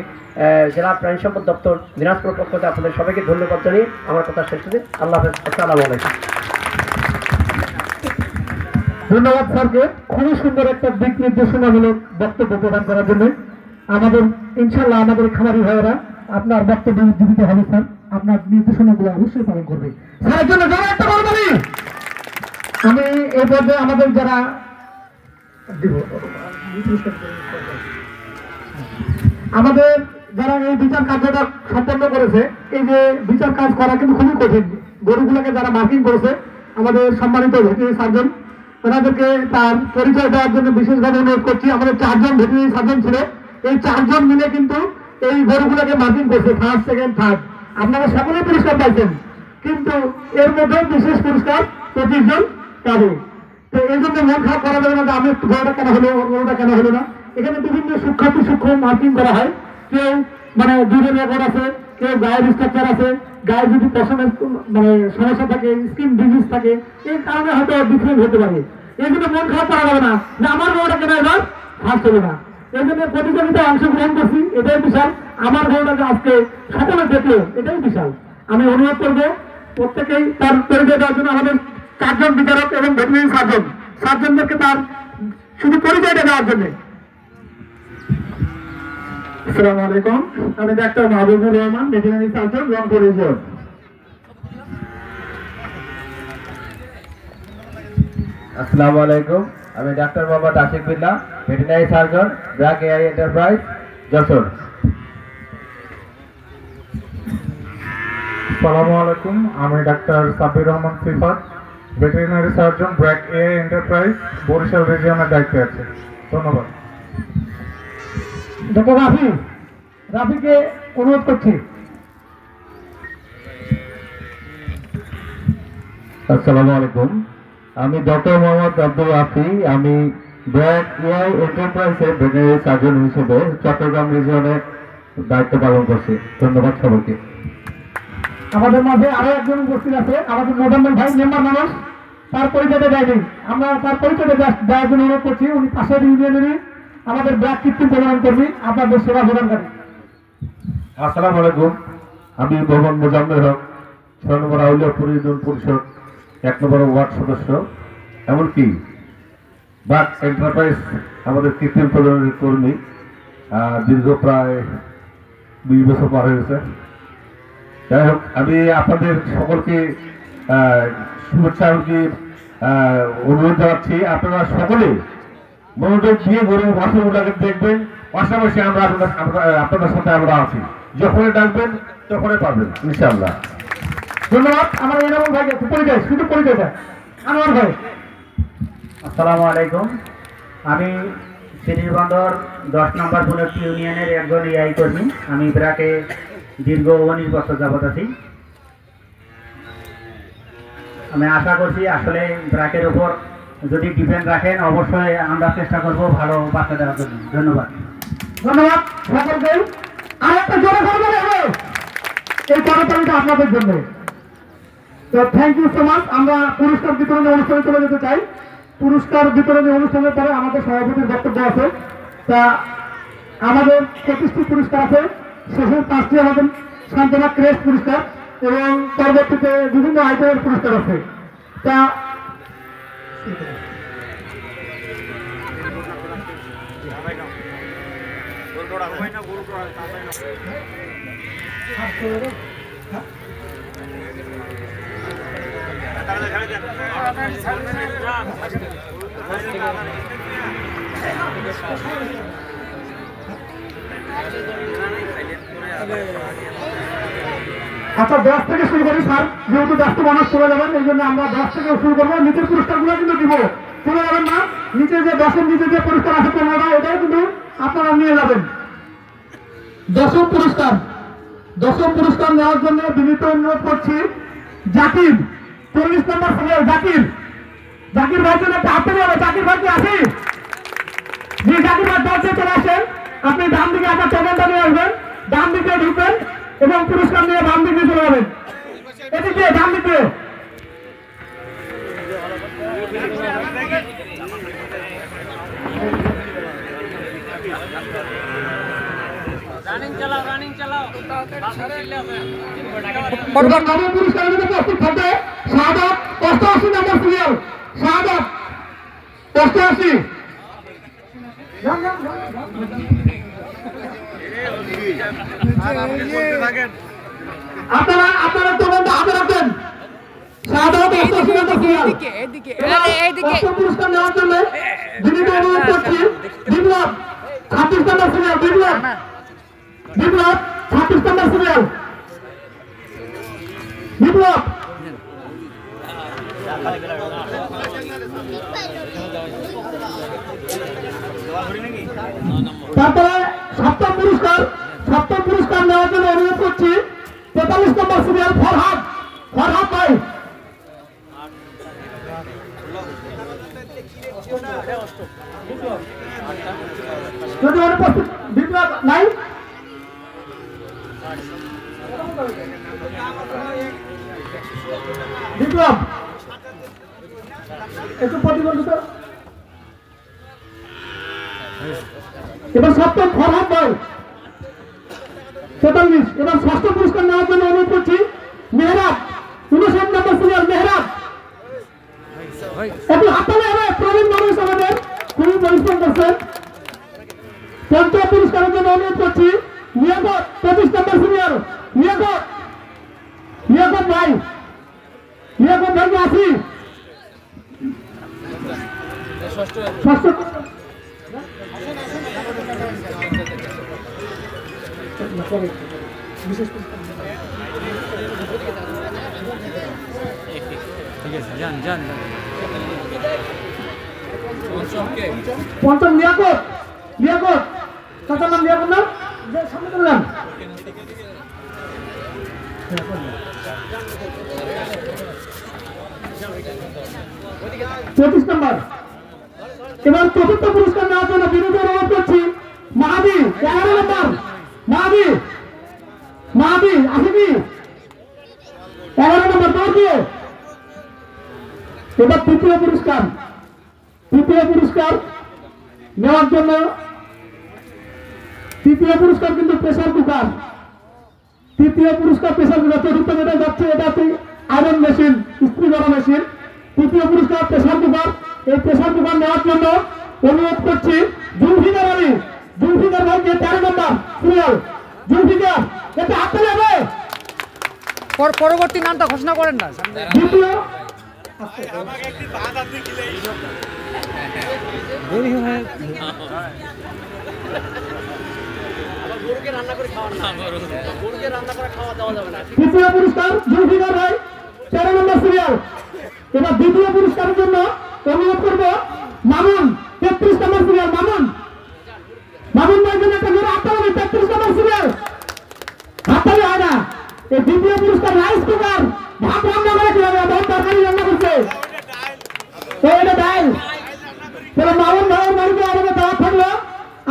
জেলা প্রাণী সম্পদ দপ্তর দিনাজপুর পক্ষ থেকে আপনাদের সবাইকে ধন্যবাদ জানিয়ে আমার কথা শেষ করছি। আল্লাহ হাফেজ, আসসালামু আলাইকুম। ধন্যবাদ স্যারকে খুবই সুন্দর একটা দিক নির্দেশনামূলক বক্তব্য প্রদান করার জন্য। ইনশাল্লাহ আমাদের খামারি ভাইয়েরা আপনার বক্তব্য উজ্জীবিত হবে স্যার, আপনার নির্দেশনাগুলো অবশ্যই পালন করবে স্যারের জন্য যারা একটা বলবেন। আমি এই পর্যায়ে আমাদের যারা আমাদের যারা এই বিচার কার্যটা সম্পন্ন করেছে, এই যে বিচার কাজ করা কিন্তু খুবই কঠিন। গরুগুলোকে যারা মার্কিং করেছে আমাদের সম্মানিত ভেটেরিনারি সার্জন, ওনাদেরকে তার পরিচয় দেওয়ার জন্য বিশেষভাবে অনুরোধ করছি। আমাদের 4 জন ভেটেরিনারি সার্জন ছিল, এই 4 জন মিলে কিন্তু এই গরুগুলোকে মার্কিং করছে, ফার্স্ট, সেকেন্ড, থার্ড। আপনারা সকলেই পুরস্কার পাইছেন, কিন্তু এর মধ্যে বিশেষ পুরস্কার 25 জন পাবে। তো এই জন্য মন খারাপ করা যাবে না যে আমি গরুটা কেন হলো, গরুটা কেন হলো না। এখানে বিভিন্ন সূক্ষ্ম মার্কিং করা হয়। কেউ মানে দুধের রেকর্ড আছে, কেউ গায়ের স্ট্রাকচার আছে, গায়ে যদি পশমের মানে সমস্যা থাকে, স্কিন ডিজিজ থাকে, এই কারণে হয়তো ডিফারেন্ট হতে পারে। এই জন্য মন খারাপ করা যাবে না যে আমার গরুটা কেন এবার ফার্স্ট হবে না। এই জন্য প্রতিযোগিতায় অংশগ্রহণ করছি, এটাই বিশাল। আমার গরুটা যে আজকে সকলে দেখলো, এটাই বিশাল। আমি অনুরোধ করবো প্রত্যেকেই তার পরিচয় দেওয়ার জন্য আমাদের 4 জন বিচারক এবং ভেটেরিনারি সার্জনদেরকে তার শুধু পরিচয়টা দেওয়ার জন্য। আসসালামু আলাইকুম, আমি ডাক্তার Mahbubur Rahman, veterinary surgeon, Rangpur region. আসসালামু আলাইকুম, আমি ডাক্তার Mohammad Ashik Billah, veterinary surgeon, BRAC AI enterprise, Jashore. আসসালামু আলাইকুম, আমি ডাক্তার Sabbir Rahman Sifat, veterinary surgeon, BRAC AI enterprise, Barishal রিজিয়নের দায়িত্বে আছে। ধন্যবাদ। ডক্টর রাফিকে অনুরোধ করছি। আসসালামু আলাইকুম, আমি ডক্টর মোহাম্মদ আব্দুল রাফি, আমি ব্র্যাক এআই এন্টারপ্রাইজের ভেটেরিনারি সার্জন হিসেবে চট্টগ্রাম রিজিয়নের দায়িত্ব পালন করছি। ধন্যবাদ সবাইকে। আমাদের মাঝে আরো একজন উপস্থিত আছে, আমাদের মোজাম্মেল ভাই, মেম্বার মানুষ, তার পরিচয়টা দেয়নি। আমরা তার পরিচয়টা দেওয়ার জন্য অনুরোধ করছি। উনি পাশের ইউনিয়নেরই আমাদের ব্র্যাক কৃত্রিম প্রদান কর্মী, আপনাদের সেবা প্রদানকারী। আসসালামু আলাইকুম, আমি মোহাম্মদ মোজাম্মেল হক, 6 নম্বর আউলিয়াপুর ইউনিয়ন পরিষদ 1 নম্বর ওয়ার্ড সদস্য, এমনকি ব্র্যাক এন্টারপ্রাইজ আমাদের কৃত্রিম প্রদানের কর্মী। দীর্ঘ প্রায় 20 বছর পার হয়ে গেছে। যাই হোক, আমি আপনাদের সকলকে শুভেচ্ছা অনুরোধ জানাচ্ছি, আপনারা সকলে মনোযোগ দিয়ে গরুর বাছুরগুলোকে দেখবেন, পাশাপাশি আমরা আপনাদের সাথে আমরা আছি। যখনই ডাকবেন তখনই পাবেন ইনশাআল্লাহ। ধন্যবাদ। আমার এনামুল ভাইকে পরিচয়, শুধু পরিচয়টা। আনোয়ার ভাই। আসসালামু আলাইকুম, আমি শ্রীবন্দর 10 নম্বর পুনর্তি ইউনিয়নের একজন এআই কর্মী। আমি ব্র্যাকে দীর্ঘ 19 বছর যাবত আছি। আমি আশা করছি আসলে ব্র্যাকের উপর যদি ডিপেন্ড রাখেন, অবশ্যই আমরা চেষ্টা করব ভালো বার্তা দেওয়ার জন্য। ধন্যবাদ। ধন্যবাদ সকলকে। আর একটা জোরে করবে এই কর্মচারীটা আপনাদের জন্য। তো থ্যাংক ইউ সো মাচ। আমরা পুরস্কার বিতরণী অনুষ্ঠানে চলে যেতে চাই। পুরস্কার বিতরণী অনুষ্ঠানের পরে আমাদের সভাপতির বক্তব্য আছে। তা আমাদের 25টি পুরস্কার আছে, শেষের 5টি আমাদের সান্ত্বনা ক্রেস্ট পুরস্কার এবং পরবর্তীতে বিভিন্ন আইটেমের পুরস্কার আছে। তা আচ্ছা 10 থেকে শুরু করি স্যার, যেহেতু 10টা মানুষ চলে যাবেন, এই জন্য আমরা 10 থেকে শুরু করবো। নিচের পুরস্কারগুলো কিন্তু দিব, চলে যাবেন না। নিচে যে 10-এর নিচে যে পুরস্কার আছে 15টা, এটাও কিন্তু আপনারা নিয়ে যাবেন। 10ম পুরস্কার নেওয়ার জন্য বিনীত অনুরোধ করছি জাকির, 40 নম্বর সিরিয়াল জাকির ভাই জন্য একটা হাতে হবে। জাকির ভাই কি আছে? জি, জাকির ভাই দরজে চলে আসেন। আপনি ডান দিকে আপনার টোকেনটা নিয়ে আসবেন, ডান দিকে ঢুকবেন এবং পুরস্কার নিয়ে ডান দিকে চলে যাবেন। এদিকে ডান দিকে। পুরস্কারের জন্য প্রস্তুত থাকবে শাহাদাত, 88 নম্বর সিরিয়াল। শাহাদাত 88। আপনারা আপনারা তোমরা হাতে রাখবেন সাধারণত পুরস্কার নেওয়ার জন্য বিনীত অনুরোধ করছি বিপ্লব 26 নম্বর সিরিয়াল বিপ্লব 26 নম্বর সিরিয়াল বিপ্লব তারপরে সপ্তম পুরস্কার নেওয়ার জন্য অনুরোধ করছি 43 নম্বর সিরিয়াল ফরহাদ ভাই যদি অনুপস্থিত বিপ্লব নাই বিপ্লব একটু প্রতিবন্ধিত এবার সপ্তম ফরহাদ ভাই 43 এবার ষষ্ঠ পুরস্কার নেওয়ার জন্য অনুরোধ করছি মেহরাব 59 নম্বর সিরিয়াল মেহরাব একটু হাততালি হবে প্রবীণ মানুষ আমাদের খুবই পরিশ্রম করছেন পঞ্চম পুরস্কারের জন্য অনুরোধ করছি লিয়াকত 25 নম্বর সিরিয়াল লিয়াকত ভাই আসি ষষ্ঠ বিশেষ পঞ্চম লিয়াকত তার নাম লিয়াকত না সামনে করলাম 25 নম্বর এবার চতুর্থ পুরস্কার নেওয়ার জন্য বিনীত অনুরোধ করছি মাহাদি 11 নম্বর মাহাদি আসিবি 11 নম্বর দৌড় দিয়ে এবার তৃতীয় পুরস্কার নেওয়ার জন্য তৃতীয় পুরস্কার কিন্তু প্রেসার কুকার চতুর্থ যেটা যাচ্ছে এটা হচ্ছে আয়রন মেশিন ইস্ত্রি করা মেশিন তৃতীয় পুরস্কার প্রেসার কুকার এই প্রেসার কুকার নেওয়ার জন্য অনুরোধ করছি জুলফিকার ভাইকে 13 নম্বর সিরিয়াল জুলফিকার এটা হাতে নেবে পরবর্তী নামটা ঘোষণা করেন না দ্বিতীয় তৃতীয় পুরস্কার জুলফিকার ভাই 13 নম্বর সিরিয়াল এবার দ্বিতীয় পুরস্কারের জন্য অনুরোধ করবো মামুন 33 নম্বর সিরিয়াল মামুন ভাই জন্য একটা জোরে হাততালি হবে 33 নম্বর সিরিয়াল হাততালি হয় না এই দ্বিতীয় পুরস্কার রাইস কুকার ভাত রান্না করে কিভাবে ভাত তরকারি রান্না করছে এটা ডাইল তাহলে মামুন ভাইয়ের বাড়িতে আমাদের দাওয়াত থাকলো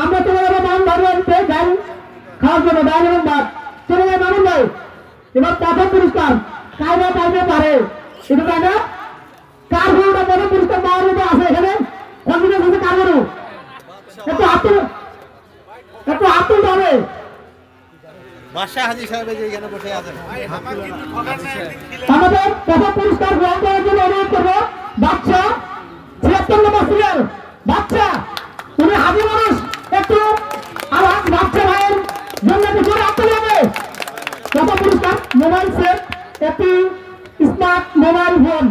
আমরা চলে যাবো মামুন ভাইয়ের বাড়িতে ডাইল খাওয়ার জন্য ডাইল এবং ভাত চলে যায় মামুন ভাই এবার প্রথম পুরস্কার কায়দা পাইতে পারে এটা তাই না কার গরুটা প্রথম পুরস্কার পাওয়ার মতো আছে এখানে কনফিডেন্স আছে কার গরু একটু হাত তুলতে হবে আমাদের প্রথম পুরস্কার গ্রহণ করার জন্য অনুরোধ করবো বাচ্চা 76 নম্বর সিরিয়াল উনি হাজি মানুষ একটু আমার বাচ্চা ভাইয়ের জন্য একটু জোরে হাত তুলে হবে প্রথম পুরস্কার মোবাইল সেট একটি স্মার্ট মোবাইল ফোন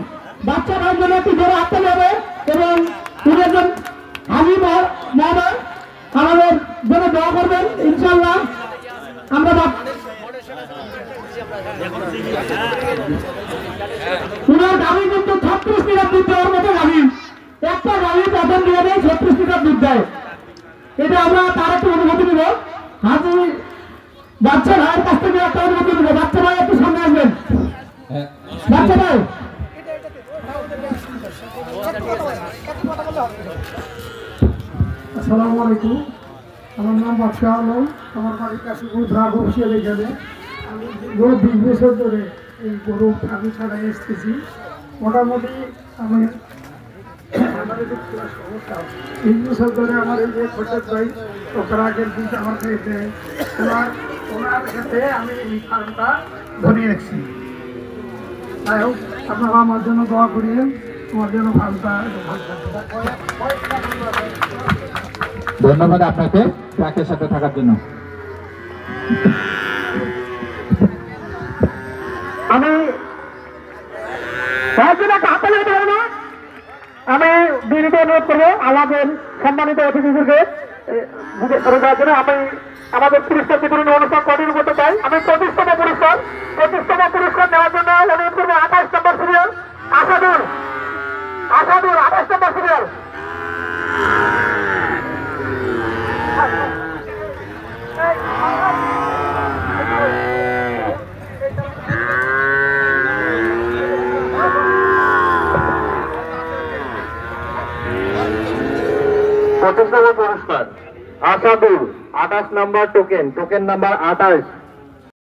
বাচ্চা ভাইয়ের জন্য একটু জোরে হাত তুলে হবে এবং উনি একজন হাজি মহোদয় আমাদের জন্য দোয়া করবেন ইনশাআল্লাহ আমরা উনার গাড়ি কিন্তু 36 লিটার দুধ দেওয়ার মতো গাড়ি একটা গাড়ি প্রথম দিয়ে দেয় 36 লিটার দুধ দেয় এটা আমরা তার একটু অনুমতি দিব হাজি বাচ্চা ভাইয়ের কাছ থেকে একটা অনুমতি দিব বাচ্চা ভাই একটু সামনে আসবেন বাচ্চা ভাই আসসালামু আলাইকুম আমার নাম বাদশাহ আলম আমার বাড়ির কাশীপুর ধার বসিয়ে এখানে আমি 20 বছর ধরে এই গরু আমি ছাড়াই এসতেছি মোটামুটি আমি আমার সমস্যা 3 বছর ধরে আমার এই যে খোঁজের ভাই ওরা আগের দিন আমার খেয়েছে ওনার কাছে আমি এই ফার্মটা ধরিয়ে রাখছি যাই হোক আপনারা আমার জন্য দোয়া করিয়েন তোমার জন্য ফার্মটা ধন্যবাদ আপনাকে ট্রাকের সাথে থাকার জন্য। আমি আমি বিনীত অনুরোধ করবো আমাদের সম্মানিত অতিথিদেরকে বুঝে করে দেওয়ার জন্য। আমি আমাদের পুরস্কার বিতরণী অনুষ্ঠান কন্টিনিউ করতে চাই। আমি 25তম পুরস্কার নেওয়ার জন্য অনুরোধ করবো 28 নম্বর সিরিয়াল আসাদুর 28 নম্বর সিরিয়াল। পুরস্কার আসাদুল 28 নম্বর টোকেন নাম্বার 28।